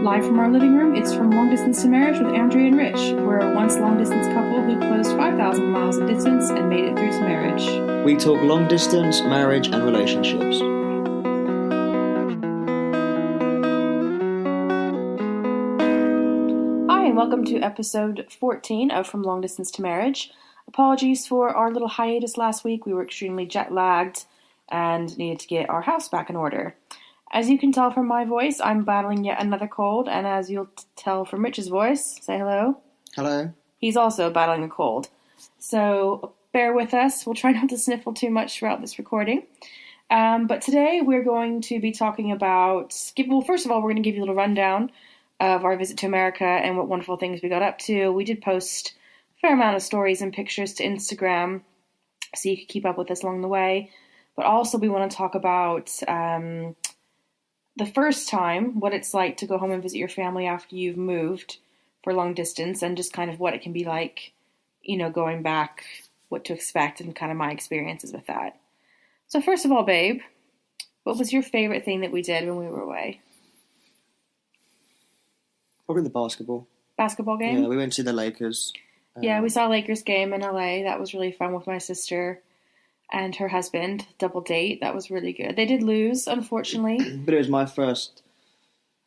Live from our living room, it's From Long Distance to Marriage with Andrea and Rich. We're a once long-distance couple who closed 5,000 miles of distance and made it through to marriage. We talk long distance, marriage, and relationships. Hi, and welcome to episode 14 of From Long Distance to Marriage. Apologies for our little hiatus last week. We were extremely jet-lagged and needed to get our house back in order. As you can tell from my voice, I'm battling yet another cold, and as you'll tell from Rich's voice, say hello. Hello. He's also battling a cold. So bear with us. We'll try not to sniffle too much throughout this recording. But today we're going to be talking about, first of all, we're going to give you a little rundown of our visit to America and what wonderful things we got up to. We did post a fair amount of stories and pictures to Instagram, so you could keep up with us along the way. But also we want to talk about the first time, what it's like to go home and visit your family after you've moved for long distance, and just kind of what it can be like, going back, what to expect, and kind of my experiences with that. So first of all, babe, what was your favorite thing that we did when we were away? Probably the basketball. Basketball game? Yeah, we went to the Lakers. Yeah, we saw a Lakers game in LA. That was really fun with my sister and her husband, double date. That was really good. They did lose, unfortunately. But it was my first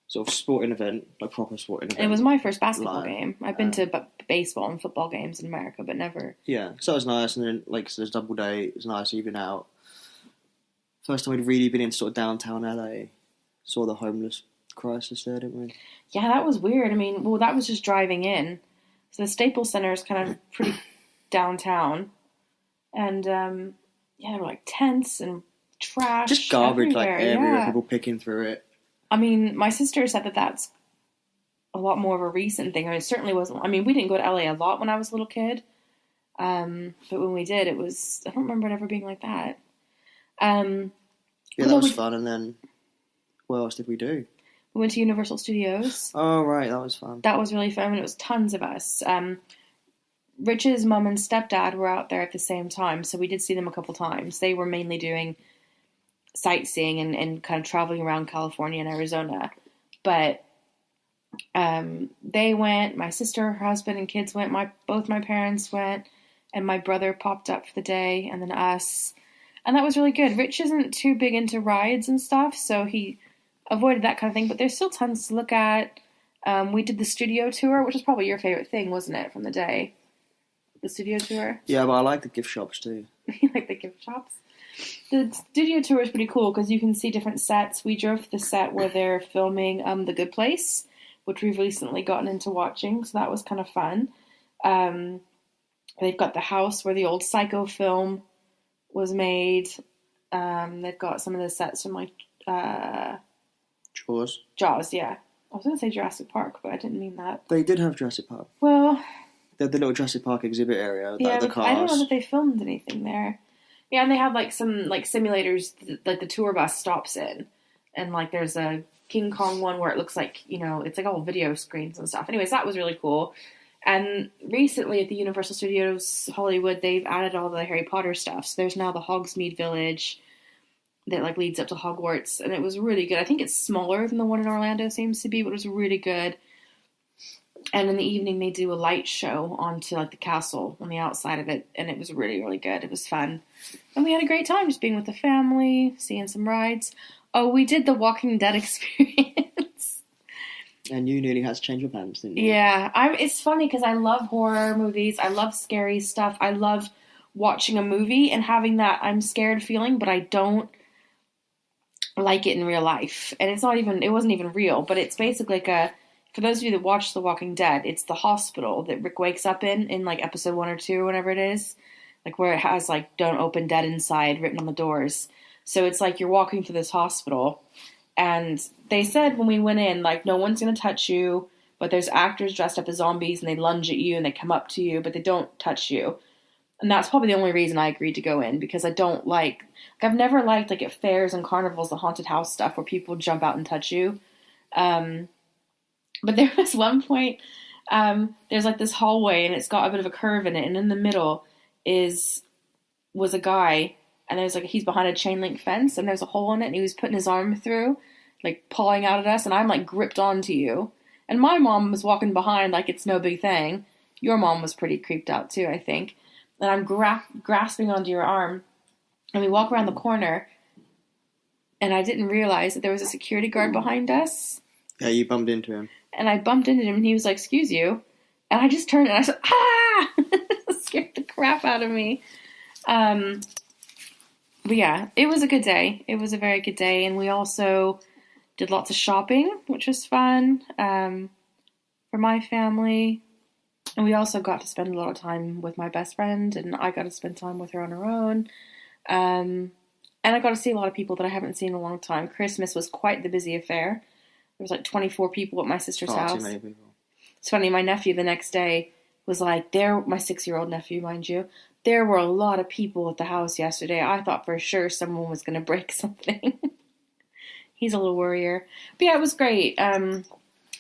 sort of sporting event, like proper sporting event. It was my first basketball game. I've been to baseball and football games in America, but never. Yeah, so it was nice. And then, so there's double date. It was nice even out. First time we'd really been in sort of downtown LA. Saw the homeless crisis there, didn't we? Yeah, that was weird. That was just driving in. So the Staples Center is kind of pretty downtown. And, there were tents and trash. Just garbage everywhere, yeah. People picking through it. My sister said that that's a lot more of a recent thing. It certainly wasn't. We didn't go to LA a lot when I was a little kid. But when we did, I don't remember it ever being like that. Yeah, that was fun. And then, what else did we do? We went to Universal Studios. Oh, right, that was fun. That was really fun, and it was tons of us. Rich's mom and stepdad were out there at the same time, so we did see them a couple times. They were mainly doing sightseeing and kind of traveling around California and Arizona. But they went, my sister, her husband, and kids went, both my parents went, and my brother popped up for the day, and then us. And that was really good. Rich isn't too big into rides and stuff, so he avoided that kind of thing, but there's still tons to look at. We did the studio tour, which is probably your favorite thing, wasn't it, from the day? The studio tour? Yeah, but I like the gift shops too. You like the gift shops? The studio tour is pretty cool because you can see different sets. We drove to the set where they're filming The Good Place, which we've recently gotten into watching, so that was kind of fun. They've got the house where the old Psycho film was made. They've got some of the sets from Jaws, yeah. I was going to say Jurassic Park, but I didn't mean that. They did have Jurassic Park. Well, the little Jurassic Park exhibit area, yeah, the cars. I don't know that they filmed anything there. Yeah, and they have some simulators that the tour bus stops in, and there's a King Kong one where it looks like it's all video screens and stuff. Anyways, that was really cool. And recently at the Universal Studios Hollywood, they've added all the Harry Potter stuff. So there's now the Hogsmeade Village that leads up to Hogwarts, and it was really good. I think it's smaller than the one in Orlando seems to be, but it was really good. And in the evening, they do a light show onto the castle on the outside of it, and it was really, really good. It was fun. And we had a great time just being with the family, seeing some rides. Oh, we did the Walking Dead experience. And you nearly had to change your plans, didn't you? Yeah. It's funny because I love horror movies. I love scary stuff. I love watching a movie and having that I'm scared feeling, but I don't like it in real life. And it wasn't even real, but it's basically for those of you that watch The Walking Dead, it's the hospital that Rick wakes up in episode 1 or 2 or whatever it is, where it has don't open dead inside written on the doors. So it's you're walking through this hospital, and they said when we went in, no one's going to touch you, but there's actors dressed up as zombies, and they lunge at you, and they come up to you, but they don't touch you. And that's probably the only reason I agreed to go in, because I don't I've never liked, at fairs and carnivals, the haunted house stuff where people jump out and touch you. But there was one point, there's this hallway, and it's got a bit of a curve in it, and in the middle was a guy, and there's he's behind a chain link fence, and there's a hole in it, and he was putting his arm through, like pawing out at us, and I'm like gripped onto you. And my mom was walking behind like it's no big thing. Your mom was pretty creeped out too, I think. And I'm grasping onto your arm, and we walk around the corner, and I didn't realize that there was a security guard behind us. Yeah, you bumped into him. And I bumped into him, and he was like, "Excuse you." And I just turned, and I said, "Ah!" It scared the crap out of me. But yeah, it was a good day. It was a very good day. And we also did lots of shopping, which was fun for my family. And we also got to spend a lot of time with my best friend, and I got to spend time with her on her own. And I got to see a lot of people that I haven't seen in a long time. Christmas was quite the busy affair. There was like 24 people at my sister's house. Too many people. It's funny, my nephew the next day was like, my 6-year-old nephew, mind you, there were a lot of people at the house yesterday. I thought for sure someone was going to break something. He's a little worrier. But yeah, it was great. We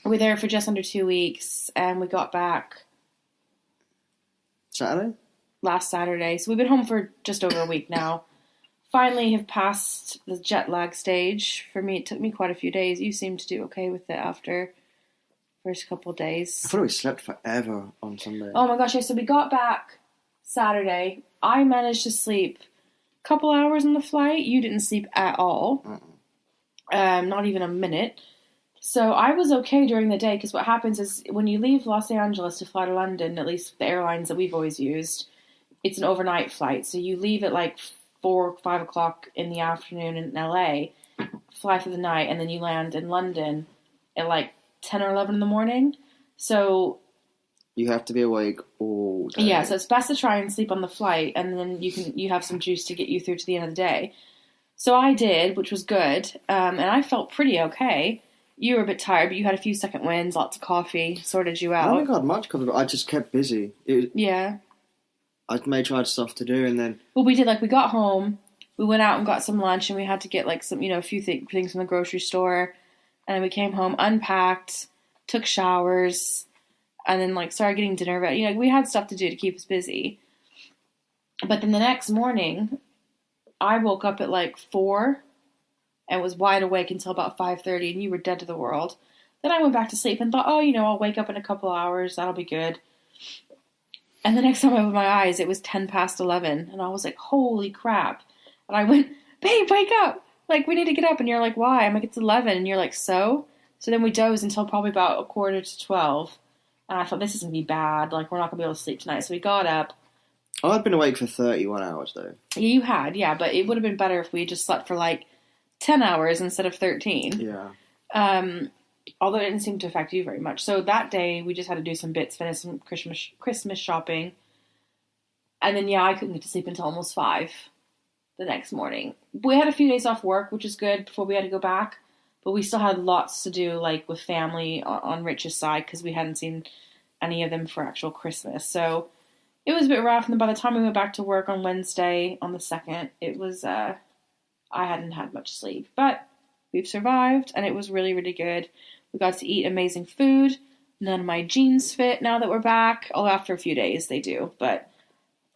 were there for just under 2 weeks, and we got back Saturday? Last Saturday. So we've been home for just over a week now. Finally have passed the jet lag stage. For me, it took me quite a few days. You seemed to do okay with it after the first couple of days. I thought we slept forever on Sunday. Oh my gosh, yeah, so we got back Saturday. I managed to sleep a couple hours on the flight. You didn't sleep at all. Not even a minute. So I was okay during the day, because what happens is when you leave Los Angeles to fly to London, at least the airlines that we've always used, it's an overnight flight. So you leave at like 4 or 5 o'clock in the afternoon in LA, fly for the night, and then you land in London at like 10 or 11 in the morning. So you have to be awake all day. Yeah, so it's best to try and sleep on the flight, and then you have some juice to get you through to the end of the day. So I did, which was good, and I felt pretty okay. You were a bit tired, but you had a few second winds, lots of coffee, sorted you out. I haven't got much coffee, but I just kept busy. Yeah. I tried stuff to do, and then... Well, we did, we got home, we went out and got some lunch, and we had to get, some, a few things from the grocery store, and then we came home, unpacked, took showers, and then, started getting dinner ready. We had stuff to do to keep us busy. But then the next morning, I woke up at, 4, and was wide awake until about 5:30, and you were dead to the world. Then I went back to sleep and thought, I'll wake up in a couple hours, that'll be good. And the next time I opened my eyes, it was 10 past 11, and I was like, holy crap. And I went, babe, wake up! We need to get up. And you're like, why? I'm like, it's 11. And you're like, so? So then we dozed until probably about 11:45, and I thought, this is going to be bad, we're not going to be able to sleep tonight. So we got up. I'd been awake for 31 hours, though. Yeah, you had, yeah, but it would have been better if we had just slept for 10 hours instead of 13. Yeah. Although it didn't seem to affect you very much. So that day, we just had to do some bits, finish some Christmas shopping. And then, I couldn't get to sleep until almost 5 the next morning. We had a few days off work, which is good, before we had to go back. But we still had lots to do, with family on Rich's side, because we hadn't seen any of them for actual Christmas. So it was a bit rough. And then by the time we went back to work on Wednesday, on the 2nd, it was... I hadn't had much sleep, but we've survived, and it was really, really good. We got to eat amazing food. None of my jeans fit now that we're back. Although after a few days they do, but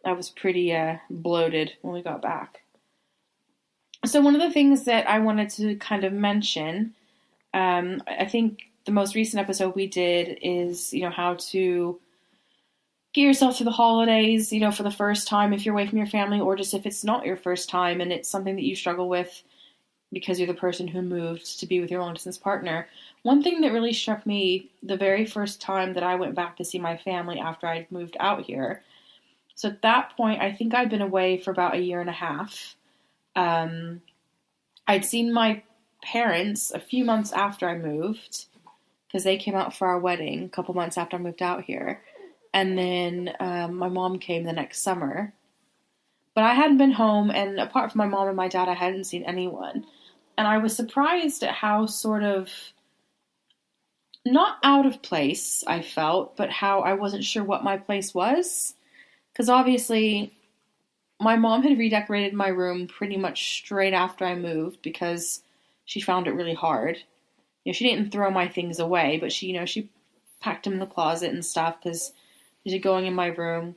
I was pretty bloated when we got back. So one of the things that I wanted to kind of mention, I think the most recent episode we did is, how to get yourself through the holidays, for the first time if you're away from your family, or just if it's not your first time and it's something that you struggle with because you're the person who moved to be with your long-distance partner. One thing that really struck me the very first time that I went back to see my family after I'd moved out here. So at that point, I think I'd been away for about a year and a half. I'd seen my parents a few months after I moved, because they came out for our wedding a couple months after I moved out here. And then my mom came the next summer. But I hadn't been home, and apart from my mom and my dad, I hadn't seen anyone. And I was surprised at how sort of, not out of place I felt, but how I wasn't sure what my place was. Because obviously, my mom had redecorated my room pretty much straight after I moved, because she found it really hard. She didn't throw my things away, but she packed them in the closet and stuff, because going in my room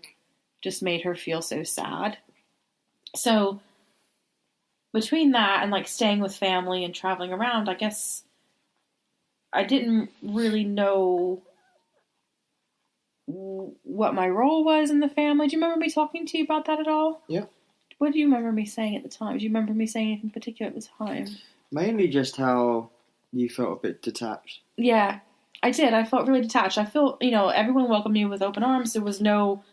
just made her feel so sad. So between that and like staying with family and traveling around, I guess I didn't really know what my role was in the family. Do you remember me talking to you about that at all? Yeah. What do you remember me saying at the time? Do you remember me saying anything particular at the time? Mainly just how you felt a bit detached. Yeah, I did. I felt really detached. I felt, everyone welcomed me with open arms. There was no,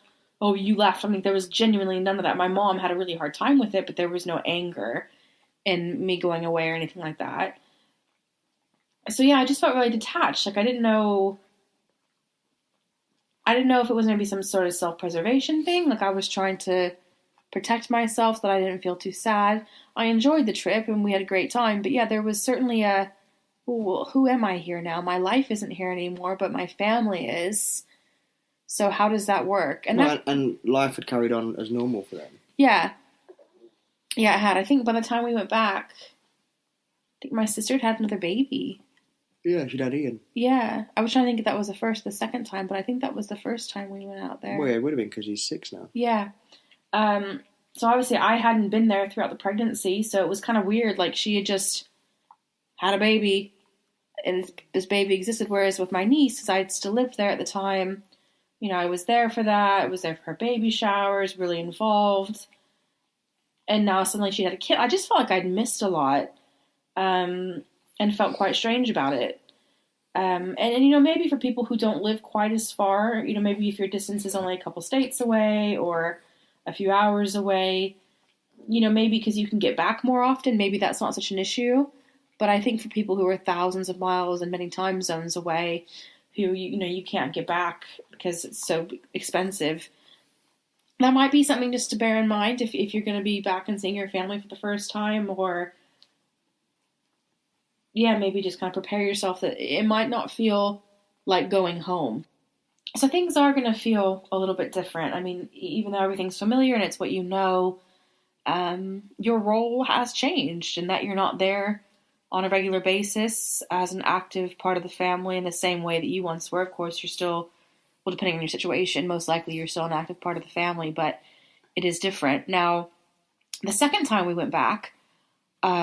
oh, you left. I mean, there was genuinely none of that. My mom had a really hard time with it, but there was no anger in me going away or anything like that. So yeah, I just felt really detached. Like I didn't know if it was going to be some sort of self-preservation thing. Like I was trying to protect myself so that I didn't feel too sad. I enjoyed the trip and we had a great time. But yeah, there was certainly who am I here now? My life isn't here anymore, but my family is. So how does that work? And life had carried on as normal for them. Yeah. Yeah, it had. I think by the time we went back, I think my sister had another baby. Yeah, she'd had Ian. Yeah. I was trying to think if that was the second time, but I think that was the first time we went out there. Well, yeah, it would have been because he's 6 now. Yeah. So obviously I hadn't been there throughout the pregnancy, so it was kind of weird. Like she had just had a baby and this baby existed. Whereas with my niece, because I still lived there at the time, I was there for that. I was there for her baby showers, really involved. And now suddenly she had a kid. I just felt like I'd missed a lot. And felt quite strange about it. And maybe for people who don't live quite as far, maybe if your distance is only a couple states away or a few hours away, maybe because you can get back more often, maybe that's not such an issue. But I think for people who are thousands of miles and many time zones away, who, you can't get back because it's so expensive, that might be something just to bear in mind if you're going to be back and seeing your family for the first time, or yeah, maybe just kind of prepare yourself that it might not feel like going home. So things are going to feel a little bit different. I mean, even though everything's familiar and it's what you know, your role has changed and that you're not there on a regular basis as an active part of the family in the same way that you once were. Of course, you're still, well, depending on your situation, most likely you're still an active part of the family, but it is different. Now, the second time we went back,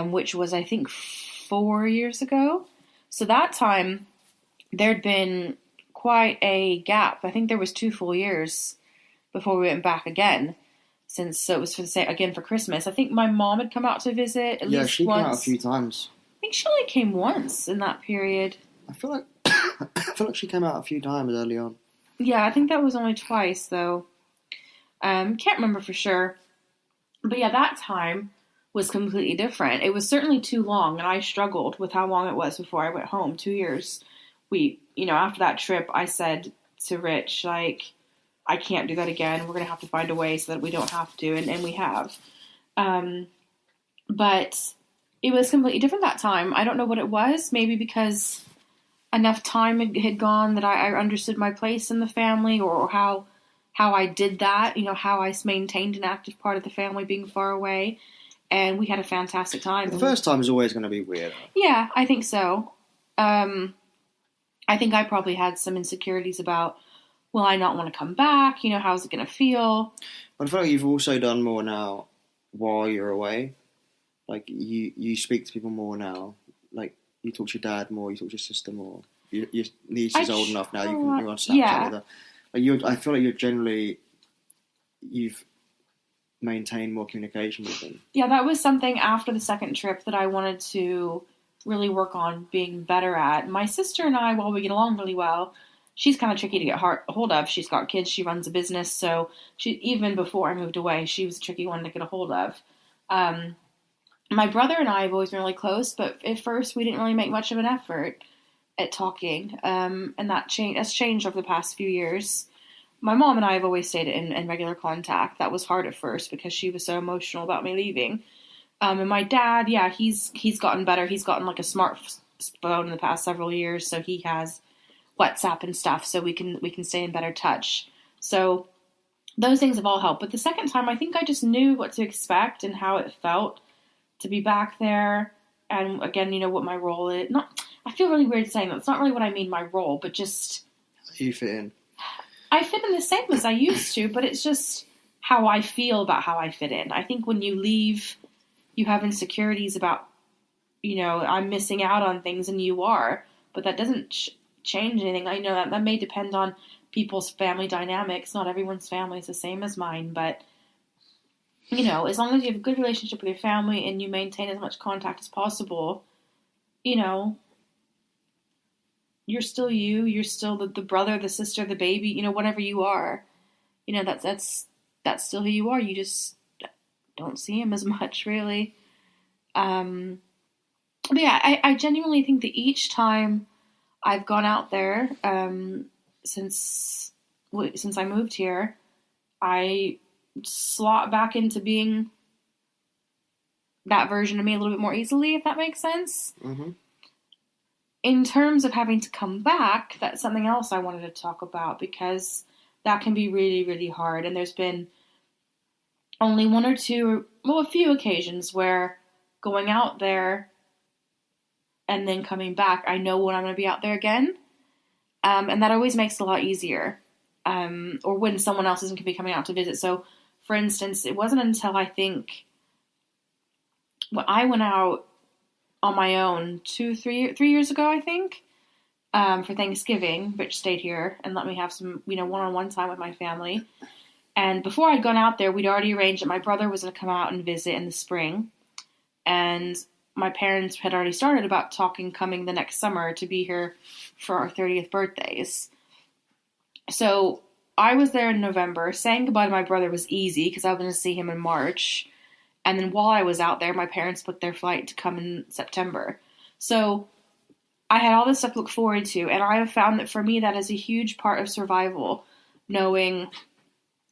which was, I think, 4 years ago. So that time, there'd been quite a gap. I think there was 2 full years before we went back again, since it was for Christmas. I think my mom had come out to visit at least once. Yeah, she came out a few times. I think she only came once in that period. I feel like she came out a few times early on. Yeah, I think that was only twice though. Can't remember for sure. But yeah, that time was completely different. It was certainly too long, and I struggled with how long it was before I went home. 2 years. After that trip, I said to Rich, like, I can't do that again. We're going to have to find a way so that we don't have to, and we have. But it was completely different that time. I don't know what it was. Maybe because enough time had gone that I understood my place in the family, or how I did that, how I maintained an active part of the family being far away. And we had a fantastic time. The first time is always going to be weird. Yeah, I think so. I think I probably had some insecurities about, will I not want to come back? How's it going to feel? But I feel like you've also done more now while you're away. Like, you speak to people more now. Like, you talk to your dad more, you talk to your sister more. Your niece is old enough now, you're on Snapchat with her. I feel like you've maintain more communication with them. Yeah, that was something after the second trip that I wanted to really work on being better at. My sister and I, while we get along really well, she's kind of tricky to get a hold of. She's got kids, she runs a business, so even before I moved away, she was a tricky one to get a hold of. My brother and I have always been really close, but at first we didn't really make much of an effort at talking, and that's changed over the past few years. My mom and I have always stayed in regular contact. That was hard at first because she was so emotional about me leaving. And my dad, yeah, he's gotten better. He's gotten like a smartphone in the past several years, so he has WhatsApp and stuff, so we can stay in better touch. So those things have all helped. But the second time, I think I just knew what to expect and how it felt to be back there. And again, what my role is. I feel really weird saying that. It's not really what I mean, my role, but just you fit in. I fit in the same as I used to, but it's just how I feel about how I fit in. I think when you leave you have insecurities about, I'm missing out on things and you are, but that doesn't change anything. I know that may depend on people's family dynamics. Not everyone's family is the same as mine, but as long as you have a good relationship with your family and you maintain as much contact as possible, you're still you. You're still the brother, the sister, the baby, whatever you are. That's still who you are. You just don't see him as much, really. But yeah, I genuinely think that each time I've gone out there, since I moved here, I slot back into being that version of me a little bit more easily, if that makes sense. Mm-hmm. In terms of having to come back, that's something else I wanted to talk about, because that can be really, really hard. And there's been only one or two, a few occasions where going out there and then coming back, I know when I'm going to be out there again. And that always makes it a lot easier. Or when someone else isn't going to be coming out to visit. So, for instance, it wasn't until I think when I went out on my own 3 years ago, I think, for Thanksgiving, which stayed here and let me have some, one-on-one time with my family. And before I'd gone out there, we'd already arranged that my brother was going to come out and visit in the spring. And my parents had already started about coming the next summer to be here for our 30th birthdays. So I was there in November. Saying goodbye to my brother was easy because I was going to see him in March. And then while I was out there, my parents booked their flight to come in September. So I had all this stuff to look forward to. And I have found that for me, that is a huge part of survival. Knowing,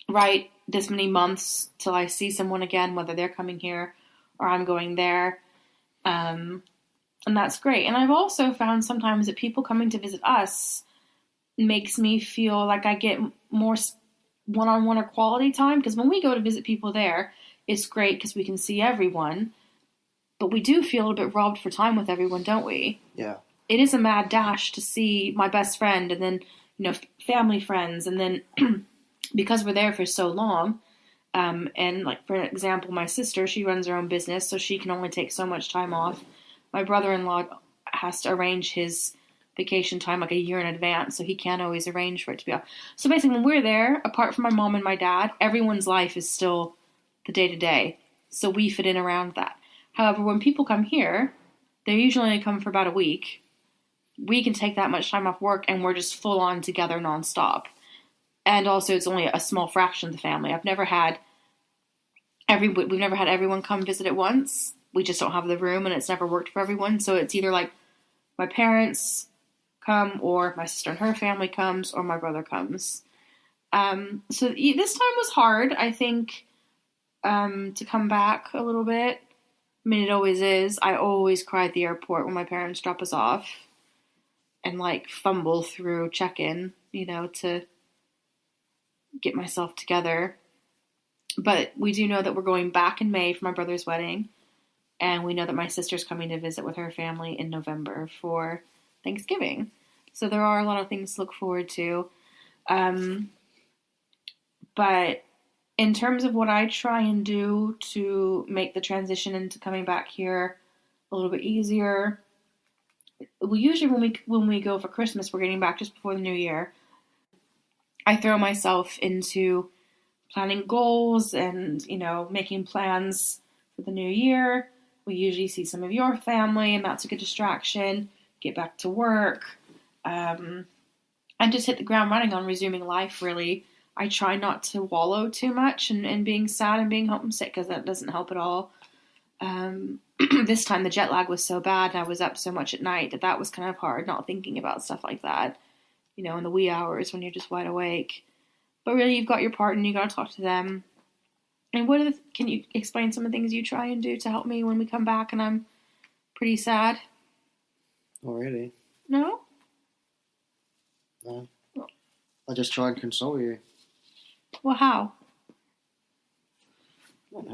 right, this many months till I see someone again, whether they're coming here or I'm going there. And that's great. And I've also found sometimes that people coming to visit us makes me feel like I get more one-on-one or quality time. Because when we go to visit people there, it's great because we can see everyone. But we do feel a little bit robbed for time with everyone, don't we? Yeah. It is a mad dash to see my best friend and then, family friends. And then because we're there for so long, and like, for example, my sister, she runs her own business, so she can only take so much time off. My brother-in-law has to arrange his vacation time like a year in advance, so he can't always arrange for it to be off. So basically, when we're there, apart from my mom and my dad, everyone's life is still the day-to-day. So we fit in around that. However, when people come here, they usually only come for about a week. We can take that much time off work, and we're just full on together nonstop. And also, it's only a small fraction of the family. We've never had everyone come visit at once. We just don't have the room, and it's never worked for everyone. So it's either like my parents come, or my sister and her family comes, or my brother comes. So this time was hard, I think, to come back a little bit. I mean, it always is. I always cry at the airport when my parents drop us off, and like fumble through check-in, to get myself together. But we do know that we're going back in May for my brother's wedding. And we know that my sister's coming to visit with her family in November for Thanksgiving. So there are a lot of things to look forward to. But in terms of what I try and do to make the transition into coming back here a little bit easier, we usually, when we go for Christmas, we're getting back just before the new year. I throw myself into planning goals and, making plans for the new year. We usually see some of your family, and that's a good distraction. Get back to work. And just hit the ground running on resuming life, really. I try not to wallow too much in being sad and being homesick, because that doesn't help at all. This time the jet lag was so bad and I was up so much at night that was kind of hard, not thinking about stuff like that, in the wee hours when you're just wide awake. But really, you've got your partner and you got to talk to them. And can you explain some of the things you try and do to help me when we come back and I'm pretty sad? Oh, really? No? No. I just try and console you. Well, how? I don't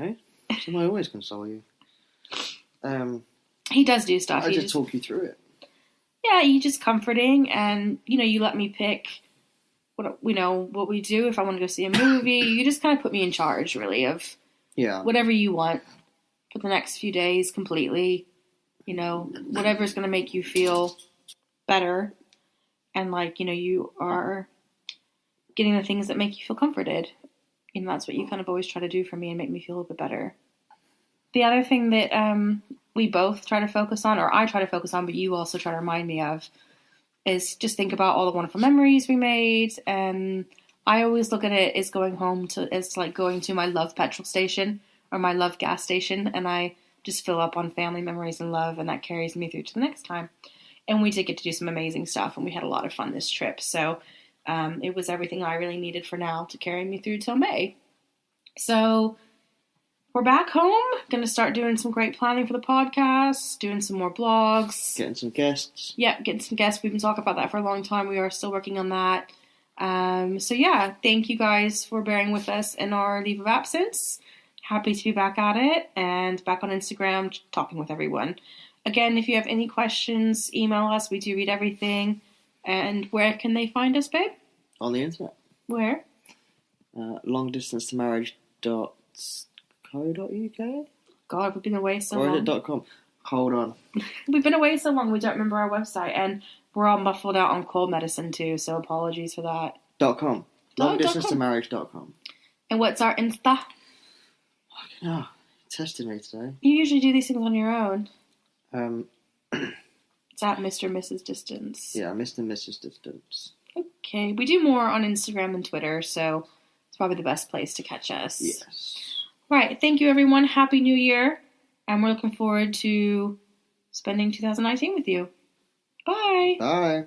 know. I always console you. He does do stuff. I just talk you through it. Yeah, you just comforting, and you let me pick what we do. If I want to go see a movie, you just kind of put me in charge, really, of whatever you want. for the next few days completely. You know, whatever's going to make you feel better. And, like, you know, you are getting the things that make you feel comforted. You know, that's what you kind of always try to do for me and make me feel a bit better. The other thing that we both try to focus on, or I try to focus on, but you also try to remind me of, is just think about all the wonderful memories we made. And I always look at it as going home to, it's like going to my love petrol station or my love gas station, and I just fill up on family memories and love, and that carries me through to the next time. And we did get to do some amazing stuff, and we had a lot of fun this trip. So it was everything I really needed for now to carry me through till May. So we're back home. Going to start doing some great planning for the podcast, doing some more blogs. Getting some guests. Yeah, getting some guests. We've been talking about that for a long time. We are still working on that. So yeah, thank you guys for bearing with us in our leave of absence. Happy to be back at it and back on Instagram talking with everyone. Again, if you have any questions, email us. We do read everything. And where can they find us, babe? On the internet. Where? longdistancemarriage.co.uk? God, we've been away so or long. is it .com? Hold on. We've been away so long we don't remember our website. And we're all muffled out on cold medicine too, so apologies for that. .com. Longdistancemarriage.com. And what's our Insta? Oh, testing me today. You usually do these things on your own. It's at Mr. and Mrs. Distance. Yeah, Mr. and Mrs. Distance. Okay, we do more on Instagram and Twitter, so it's probably the best place to catch us. Yes. Right, thank you everyone. Happy New Year. And we're looking forward to spending 2019 with you. Bye. Bye.